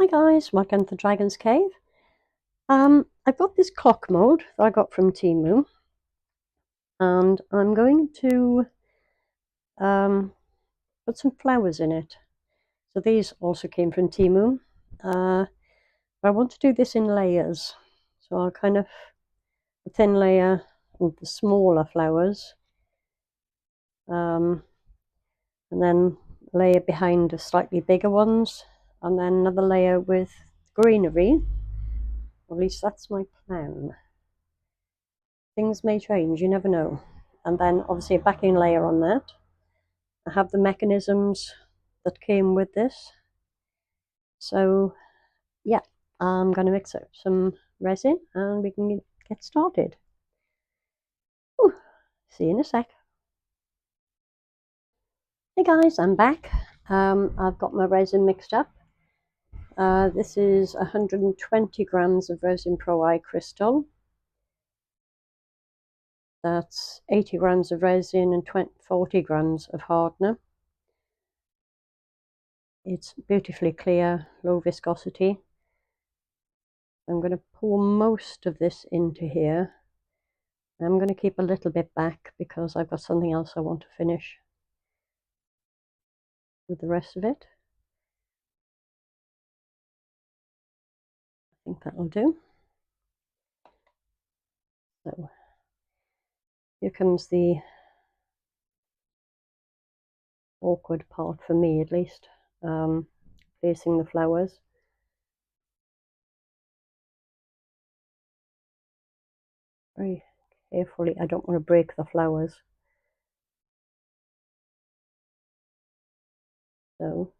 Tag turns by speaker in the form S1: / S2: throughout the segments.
S1: Hi guys, welcome to Dragon's Cave. I've got this clock mold that I got from Temu, and I'm going to put some flowers in it. So these also came from Temu. I want to do this in layers. So I'll kind of a thin layer of the smaller flowers, and then layer behind the slightly bigger ones, and then another layer with greenery. Or at least that's my plan. Things may change, you never know. And then obviously a backing layer on that. I have the mechanisms that came with this. So yeah, I'm going to mix up some resin and we can get started. Ooh, see you in a sec. Hey guys, I'm back. I've got my resin mixed up. This is 120 grams of resin Pro I crystal. That's 80 grams of resin and 40 grams of hardener. It's beautifully clear, low viscosity. I'm going to pour most of this into here. I'm going to keep a little bit back because I've got something else I want to finish with the rest of it. I think that'll do. So here comes the awkward part for me, at least, placing the flowers. Very carefully. I don't want to break the flowers. So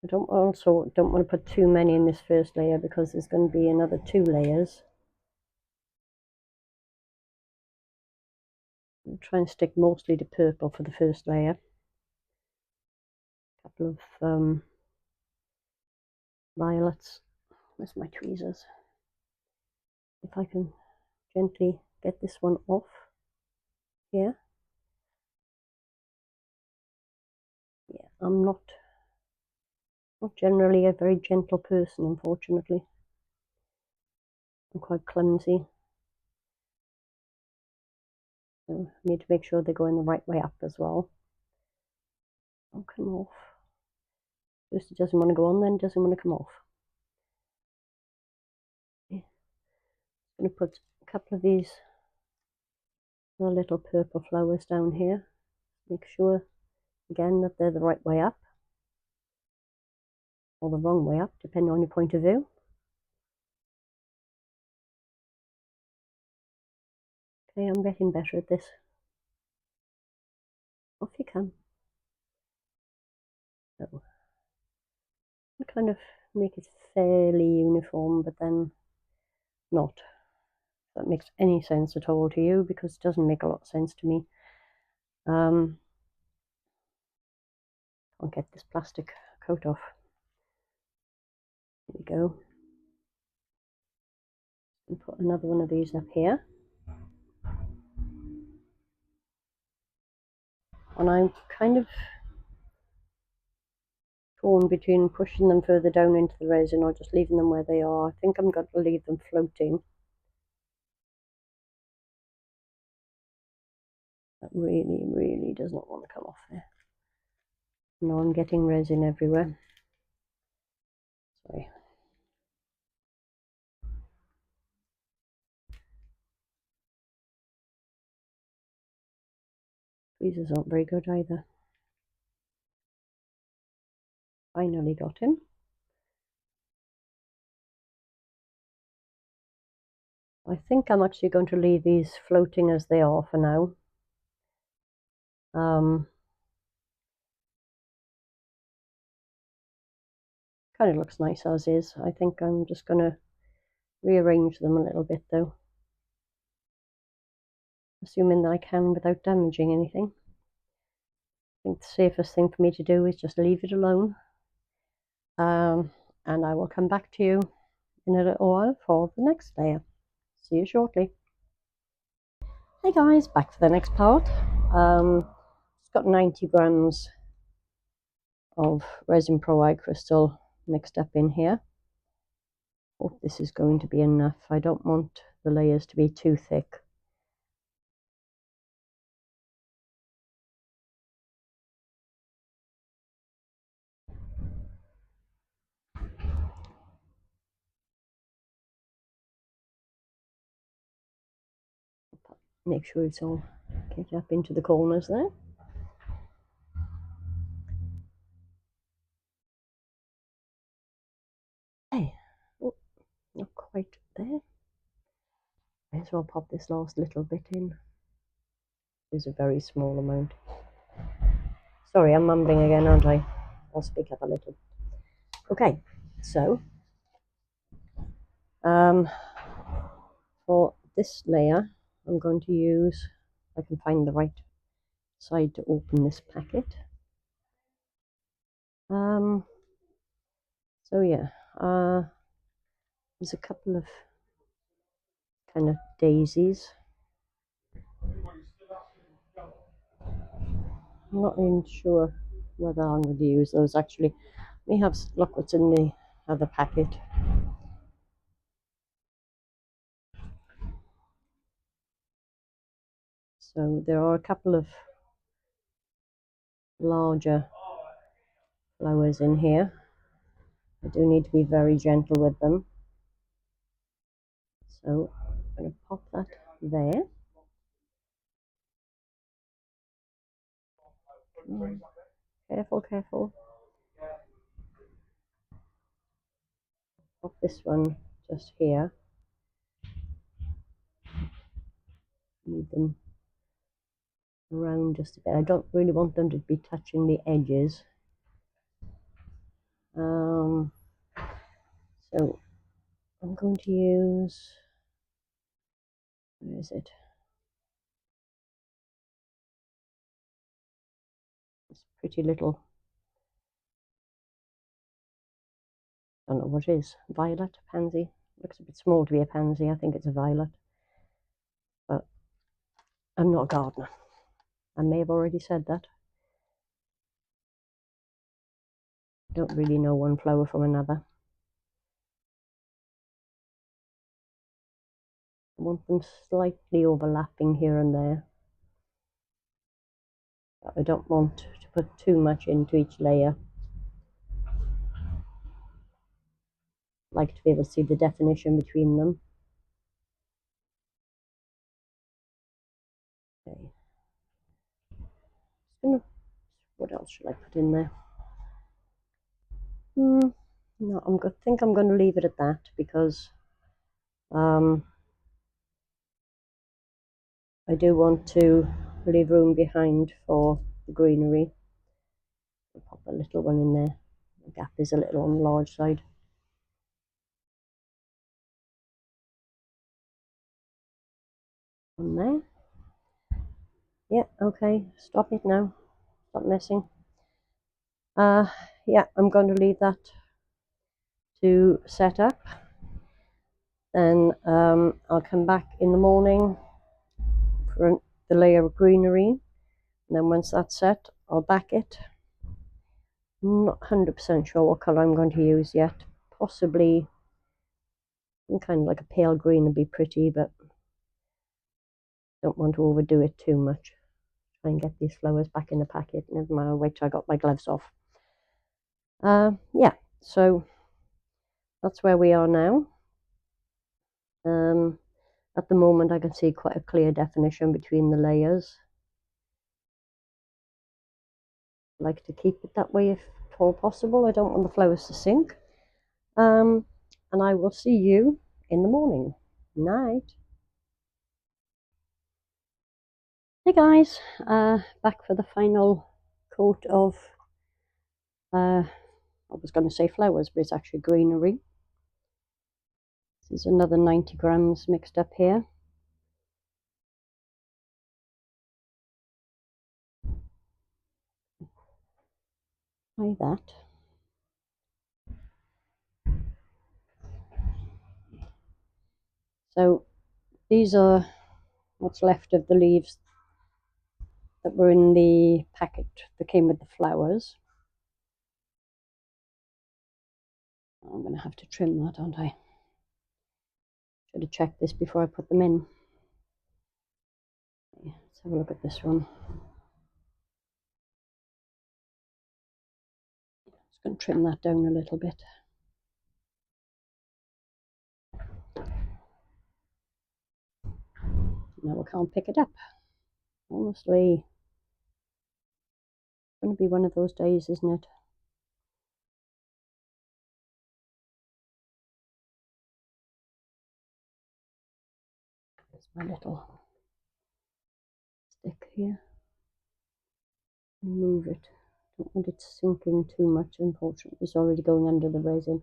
S1: I don't want to put too many in this first layer because there's going to be another 2 layers. I'll try and stick mostly to purple for the first layer. A couple of violets. Where's my tweezers? If I can gently get this one off here. Yeah, I'm not generally a very gentle person, unfortunately. I'm quite clumsy. So I need to make sure they're going the right way up as well. Don't come off. First it doesn't want to go on, then it doesn't want to come off. Yeah. I'm going to put a couple of these little purple flowers down here. Make sure, again, that they're the right way up. Or the wrong way up, depending on your point of view. Okay, I'm getting better at this. Off you come. So, I kind of make it fairly uniform, but then not. If that makes any sense at all to you, because it doesn't make a lot of sense to me. I'll get this plastic coat off. There we go. And put another one of these up here. And I'm kind of torn between pushing them further down into the resin or just leaving them where they are. I think I'm going to leave them floating. That really, really does not want to come off there. Now I'm getting resin everywhere. Sorry. Tweezers aren't very good either. Finally got him. I think I'm actually going to leave these floating as they are for now. Kind of looks nice as is. I think I'm just going to rearrange them a little bit though. Assuming that I can without damaging anything. I think the safest thing for me to do is just leave it alone. And I will come back to you in a little while for the next layer. See you shortly. Hey guys, back for the next part. It's got 90 grams of resin Pro I crystal mixed up in here. Hope this is going to be enough. I don't want the layers to be too thick. Make sure it's all get up into the corners there. Hey, oh, not quite there. May as well pop this last little bit in. It's a very small amount. Sorry, I'm mumbling again, aren't I? I'll speak up a little. Okay, so for this layer, I'm going to use, if I can find the right side to open this packet. So yeah, there's a couple of kind of daisies. I'm not even sure whether I'm going to use those actually. Let me have look what's in the other packet. So there are a couple of larger flowers in here. I do need to be very gentle with them. So I'm going to pop that there. Careful, careful. Pop this one just here. Move them around just a bit. I don't really want them to be touching the edges. So I'm going to use, where is it? This pretty little, I don't know what it is, violet pansy. Looks a bit small to be a pansy. I think it's a violet, but I'm not a gardener. I may have already said that. Don't really know one flower from another. I want them slightly overlapping here and there. But I don't want to put too much into each layer. I like to be able to see the definition between them. Okay. What else should I put in there? No, I think I'm going to leave it at that because I do want to leave room behind for the greenery. I'll pop a little one in there. The gap is a little on the large side. On there. Yeah, okay, stop it now. Stop messing. Yeah, I'm going to leave that to set up. Then I'll come back in the morning for the layer of greenery. And then once that's set, I'll back it. I'm not 100% sure what colour I'm going to use yet. Possibly kind of like a pale green would be pretty, but don't want to overdo it too much. Try and get these flowers back in the packet. Never mind, I'll wait till I got my gloves off. Yeah, so that's where we are now. At the moment, I can see quite a clear definition between the layers. I like to keep it that way if at all possible. I don't want the flowers to sink. And I will see you in the morning. Night. Hey guys, back for the final coat of, I was going to say flowers, but it's actually greenery. This is another 90 grams mixed up here. Try that. So these are what's left of the leaves that were in the packet that came with the flowers. I'm going to have to trim that, aren't I? Should have checked this before I put them in. Let's have a look at this one. Just going to trim that down a little bit. Now we can't pick it up. Honestly, it's going to be one of those days, isn't it? There's my little stick here. Move it. Don't want it sinking too much, unfortunately. It's already going under the resin.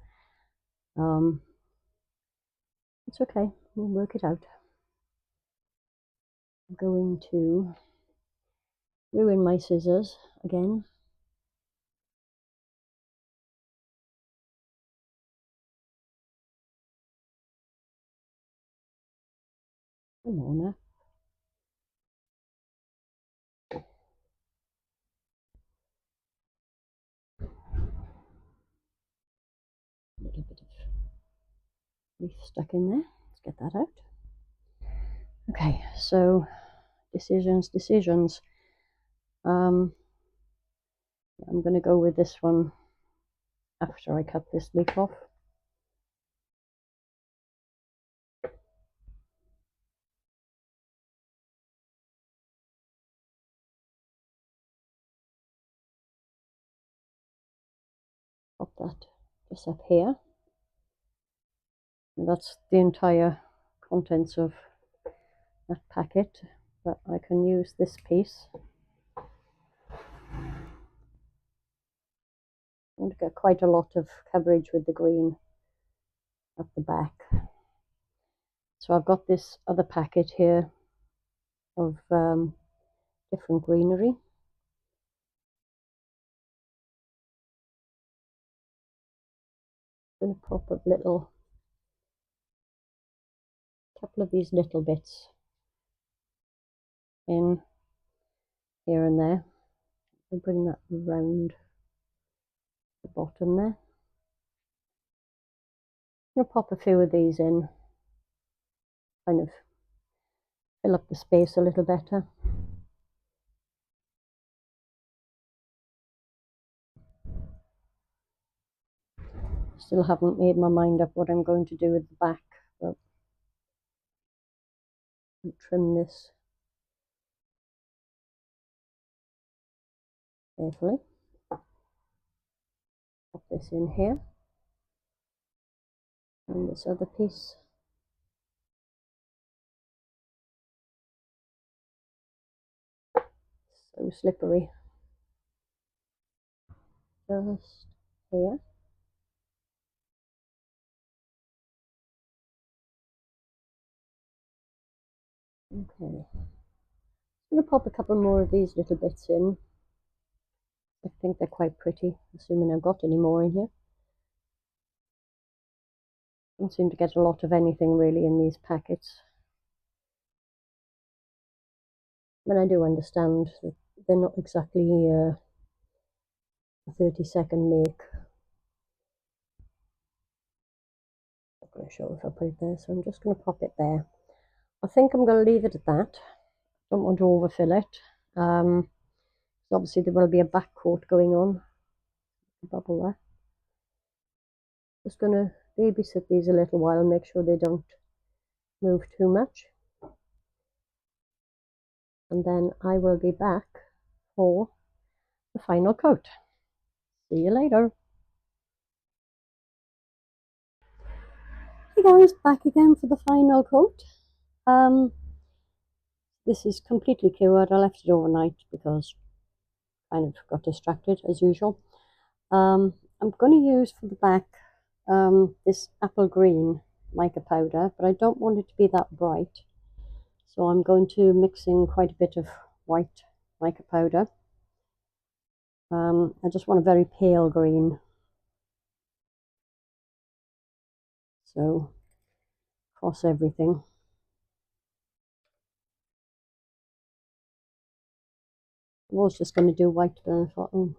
S1: It's okay, we'll work it out. I'm going to ruin my scissors again. Come on now. A little bit of leaf stuck in there. Let's get that out. Okay, so decisions. I'm going to go with this one after I cut this leaf off. Pop that just up here. And that's the entire contents of that packet, but I can use this piece. I want to get quite a lot of coverage with the green at the back. So I've got this other packet here of different greenery. I'm going to pop a couple of these little bits in here and there. I'll bring that around the bottom there. I'm going to pop a few of these in, kind of fill up the space a little better. Still haven't made my mind up what I'm going to do with the back, but I'll trim this carefully. Pop this in here, and this other piece. So slippery. Just here. Okay. I'm going to pop a couple more of these little bits in. I think they're quite pretty, assuming I've got any more in here. Don't seem to get a lot of anything really in these packets. But I do understand that they're not exactly a 30-second make. I'm not going to show if I put it there, so I'm just going to pop it there. I think I'm going to leave it at that. Don't want to overfill it. So obviously there will be a back coat going on. Bubble there. Just going to babysit these a little while and make sure they don't move too much. And then I will be back for the final coat. See you later. Hey guys, back again for the final coat. This is completely cured. I left it overnight because I kind of got distracted as usual. I'm going to use for the back this apple green mica powder, but I don't want it to be that bright. So I'm going to mix in quite a bit of white mica powder. I just want a very pale green. So across everything. I was just going to do white, but I thought, oh,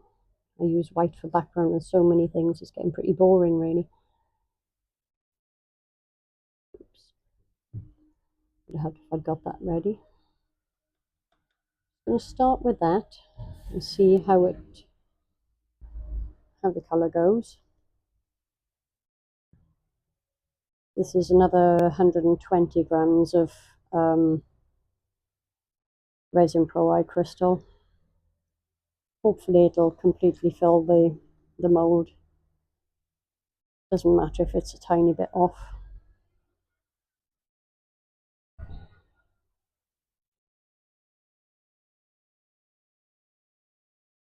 S1: I use white for background and so many things. It's getting pretty boring, really. Would have if I'd got that ready. I'm going to start with that and see how the colour goes. This is another 120 grams of resin pro crystal. Hopefully it'll completely fill the mould. Doesn't matter if it's a tiny bit off.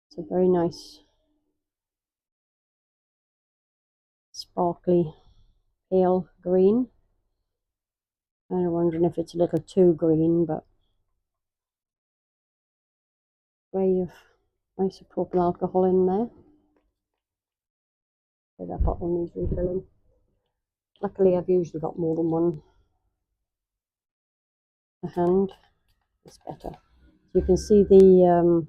S1: It's a very nice sparkly pale green. Kind of wondering if it's a little too green, but spray of isopropyl alcohol in there. So that bottle needs refilling. Luckily I've usually got more than one to hand. It's better. So you can see the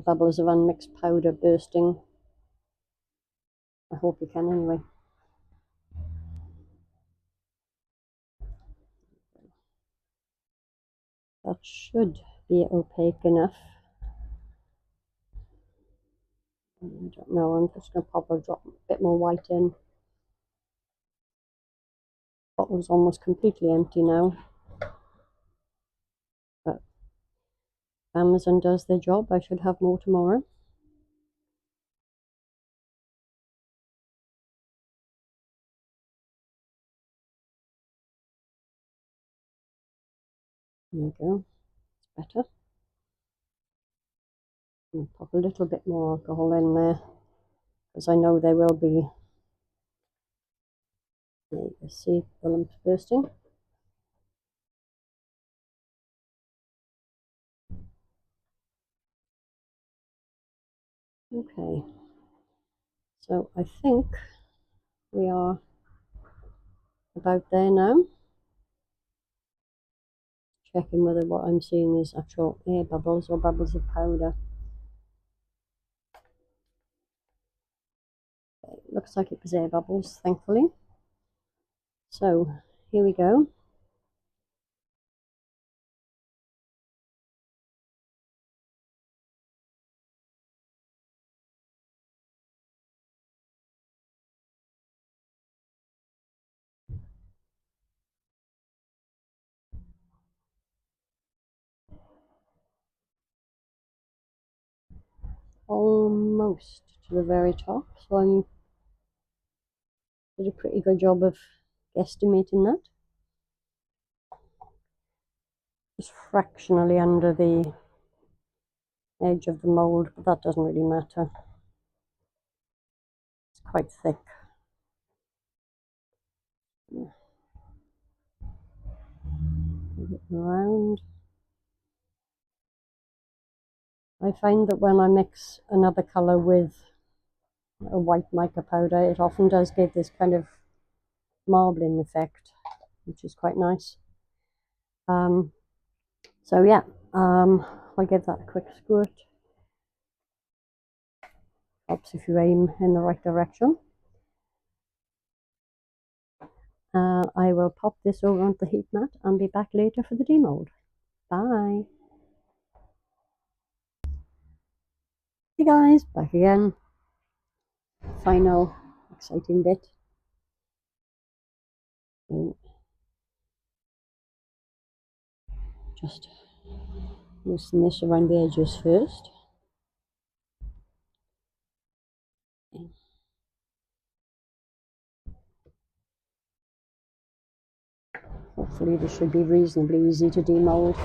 S1: bubbles of unmixed powder bursting. I hope you can anyway. That should be opaque enough. I don't know, I'm just going to probably drop a bit more white in. Bottle's almost completely empty now. But Amazon does their job. I should have more tomorrow. There we go. It's better. I'll pop a little bit more alcohol in there because I know there will be. There you can see the lumps bursting. Okay, so I think we are about there now. Checking whether what I'm seeing is actual air bubbles or bubbles of powder. Okay, looks like it was air bubbles, thankfully. So here we go. Almost to the very top, so I'm did a pretty good job of guesstimating that. Just fractionally under the edge of the mold, but that doesn't really matter. It's quite thick. Move it around. I find that when I mix another colour with a white mica powder, it often does give this kind of marbling effect, which is quite nice. So yeah, I'll give that a quick squirt. Helps if you aim in the right direction. I will pop this over onto the heat mat and be back later for the demold. Bye. Hey guys, back again. Final exciting bit. Just loosen this around the edges first. Hopefully this should be reasonably easy to demold.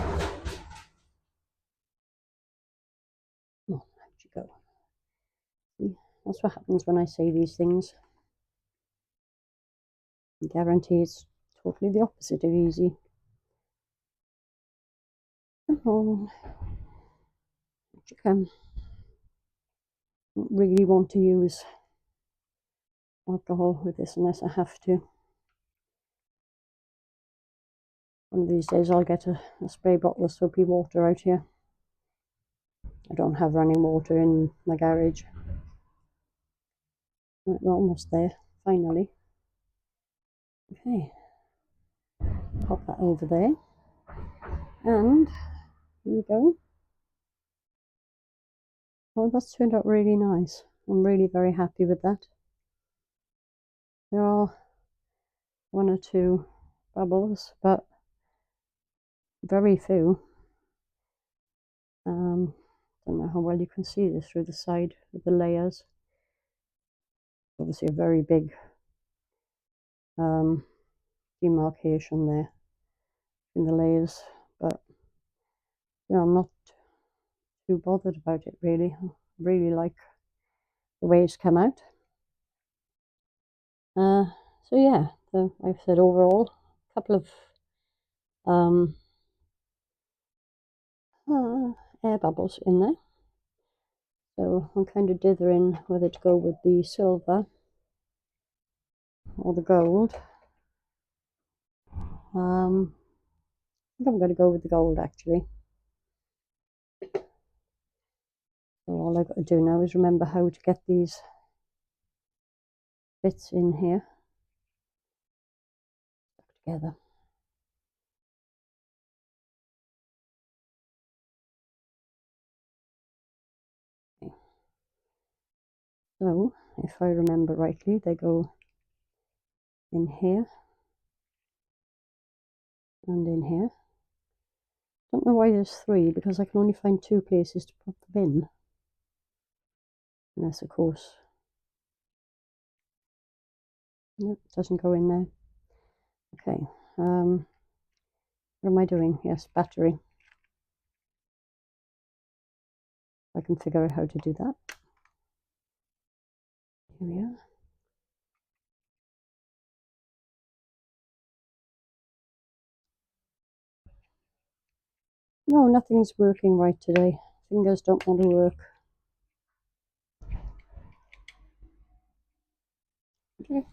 S1: Oh, how'd you go? See, that's what happens when I say these things. I guarantee it's totally the opposite of easy. Come on. Out you come. Don't really want to use alcohol with this unless I have to. One of these days I'll get a spray bottle of soapy water out here. I don't have running water in my garage. Right, we're almost there, finally. Okay. Pop that over there, and here we go. Oh, that's turned out really nice. I'm really very happy with that. There are one or two bubbles, but very few. Don't know how well you can see this through the side of the layers. Obviously a very big demarcation there in the layers, but I'm not too bothered about it really. I really like the way it's come out. So yeah, like I said, overall, a couple of air bubbles in there. So I'm kind of dithering whether to go with the silver or the gold. I think I'm going to go with the gold actually. So all I've got to do now is remember how to get these bits in here together. Okay. So if I remember rightly, they go in here and in here. Don't know why there's three, because I can only find two places to put them in. Unless, of course, nope, it doesn't go in there. Okay, what am I doing? Yes, battery. I can figure out how to do that. Here we are. No, nothing's working right today. Fingers don't want to work.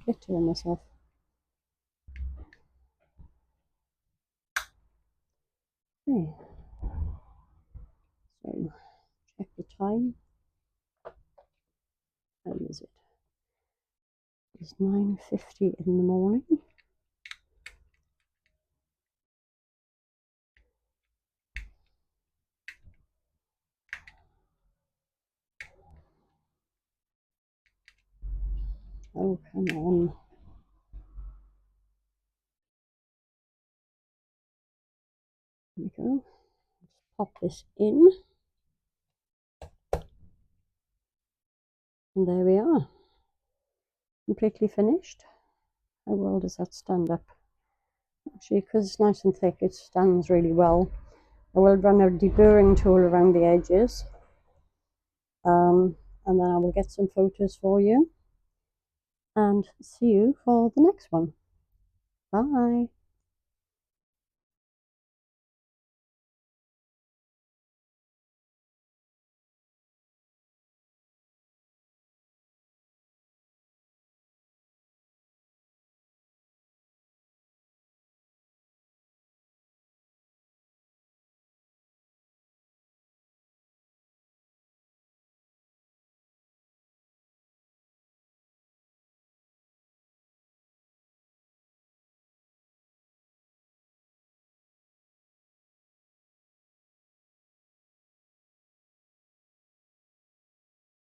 S1: Get to myself. Okay. So check the time. How is it? It's 9:50 in the morning. Oh, come on. There we go. Let's pop this in. And there we are. Completely finished. How well does that stand up? Actually, because it's nice and thick, it stands really well. I will run a deburring tool around the edges. And then I will get some photos for you. And see you for the next one. Bye.